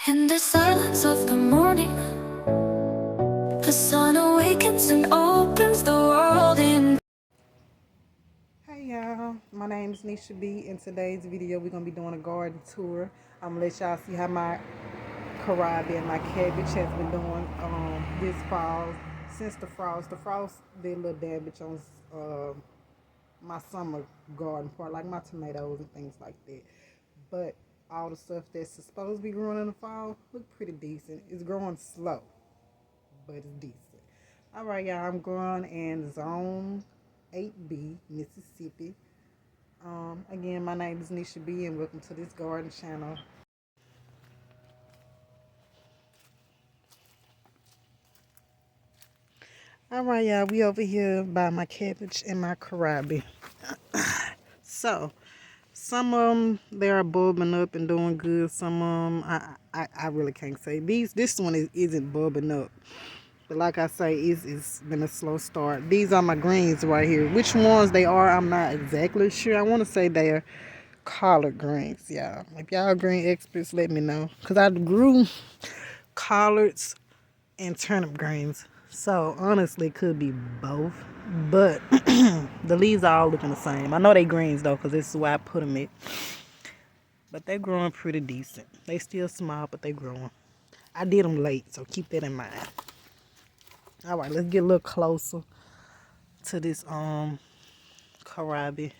In the silence of the morning, the sun awakens and opens the world in. Hey y'all, my name is Nisha B. In today's video, we're going to be doing a garden tour. I'm going to let y'all see how my kohlrabi and my cabbage has been doing this fall. Since the frost did a little damage on my summer garden part, like my tomatoes and things like that. But all the stuff that's supposed to be growing in the fall look pretty decent. It's growing slow, but it's decent. All right, y'all, I'm growing in zone 8B, Mississippi. Again, my name is Nisha B, and welcome to this garden channel. All right, y'all, we over here by my cabbage and my kohlrabi. So, some of them, they are bulbing up and doing good. Some of them, I really can't say. This one isn't bulbing up. But like I say, it's been a slow start. These are my greens right here. Which ones they are, I'm not exactly sure. I want to say they're collard greens, y'all. If y'all green experts, let me know. Because I grew collards and turnip greens. So, honestly, it could be both. But the leaves are all looking the same. I know they greens, though, because this is where I put them in. But they're growing pretty decent. They still small, but they're growing. I did them late, so keep that in mind. All right, let's get a little closer to this kohlrabi.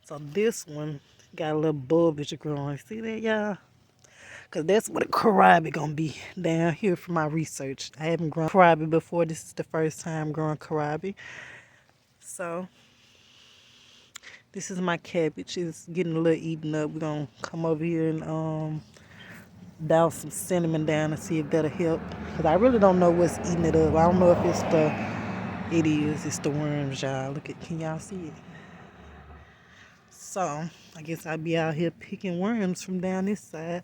So this one got a little bulbage growing. See that, y'all? Because that's what a kohlrabi gonna be down here from my research. I haven't grown kohlrabi before. This is the first time growing kohlrabi. So this is my cabbage. It's getting a little eaten up. We're gonna come over here and douse some cinnamon down and see if that'll help. Because I really don't know what's eating it up. I don't know if it's it's the worms, y'all. Look at, can y'all see it? So I guess I'll be out here picking worms from down this side.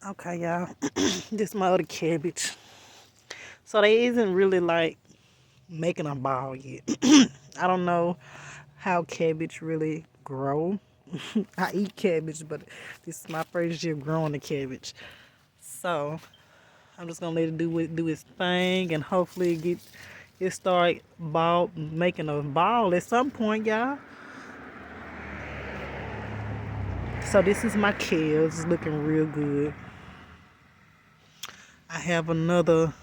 Okay, y'all. This is my other cabbage. So they isn't really like making a ball yet. I don't know how cabbage really grow. I eat cabbage, but this is my first year growing the cabbage. So I'm just gonna let it do its thing, and hopefully it start making a ball at some point, y'all. So this is my kale. It's looking real good. I have another.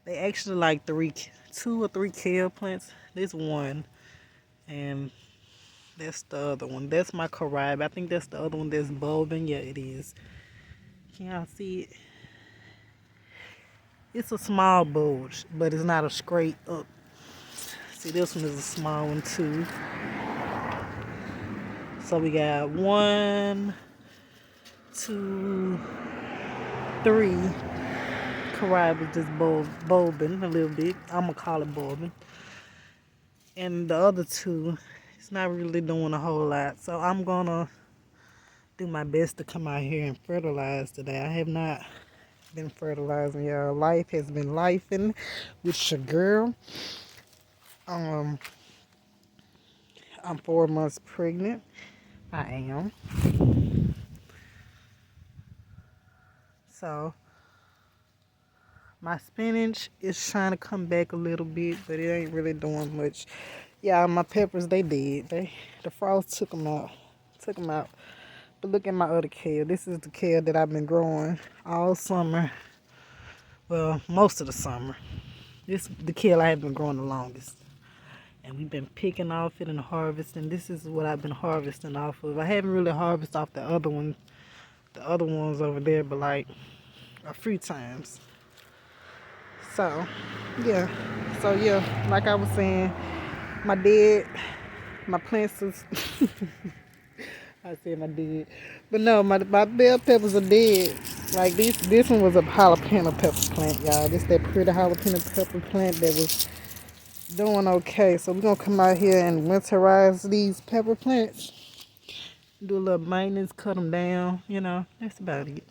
They actually like two or three kale plants. This one, and that's the other one. That's my kohlrabi. I think that's the other one that's bulbing. Yeah, it is. Can y'all see it? It's a small bulge, but it's not a straight up. See, this one is a small one too. So we got 1, 2, 3 kohlrabi just bulbing a little bit. I'm gonna call it bulbing. And the other two, it's not really doing a whole lot. So I'm gonna do my best to come out here and fertilize today. I have not been fertilizing, y'all. Life has been lifing with your girl. I'm 4 months pregnant. I am. So my spinach is trying to come back a little bit, but it ain't really doing much. Yeah, my peppers, they did. The frost took them out. But look at my other kale. This is the kale that I've been growing all summer. Well, most of the summer. This is the kale I have been growing the longest. And we've been picking off it and harvesting. This is what I've been harvesting off of. I haven't really harvested off the other ones over there, but like a few times. So, yeah. Like I was saying, my plants is, I said my dead. But no, my bell peppers are dead. Like this one was a jalapeno pepper plant, y'all. This that pretty jalapeno pepper plant that was doing okay. So we're gonna come out here and winterize these pepper plants. Do a little maintenance, cut them down, that's about it.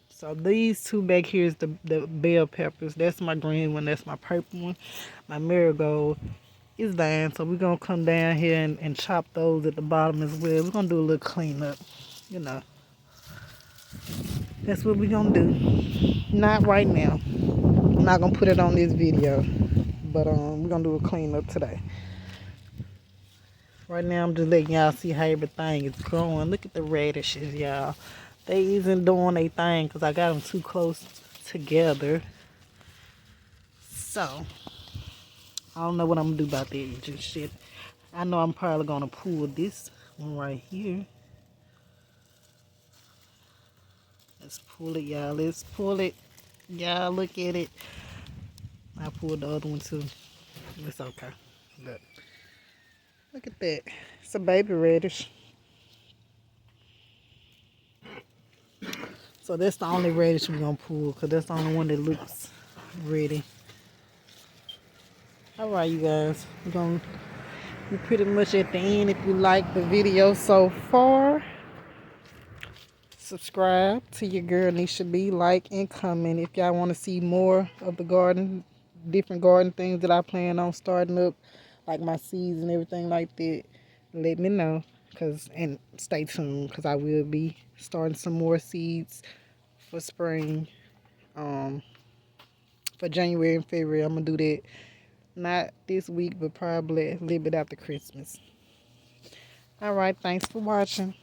So these two back here is the bell peppers. That's my green one, that's my purple one. My marigold is down, so we're gonna come down here and chop those at the bottom as well. We're gonna do a little cleanup, That's what we're gonna do. Not right now. I'm not gonna put it on this video, but we're gonna do a cleanup today. Right now I'm just letting y'all see how everything is growing. Look at the radishes, y'all. They isn't doing a thing because I got them too close together. So I don't know what I'm gonna do about that just shit. I know I'm probably gonna pull this one right here. Let's pull it, y'all. Let's pull it. Y'all look at it. I pulled the other one too. It's okay. Look at that. It's a baby radish. So that's the only radish we're gonna pull because that's the only one that looks ready. Alright, you guys. We're pretty much at the end. If you like the video so far, subscribe to your girl Nisha B. Like and comment if y'all want to see more of the garden, different garden things that I plan on starting up, like my seeds and everything like that. Let me know, and stay tuned because I will be starting some more seeds for spring. For January and February, I'm gonna do that. Not this week, but probably a little bit after Christmas. All right, thanks for watching.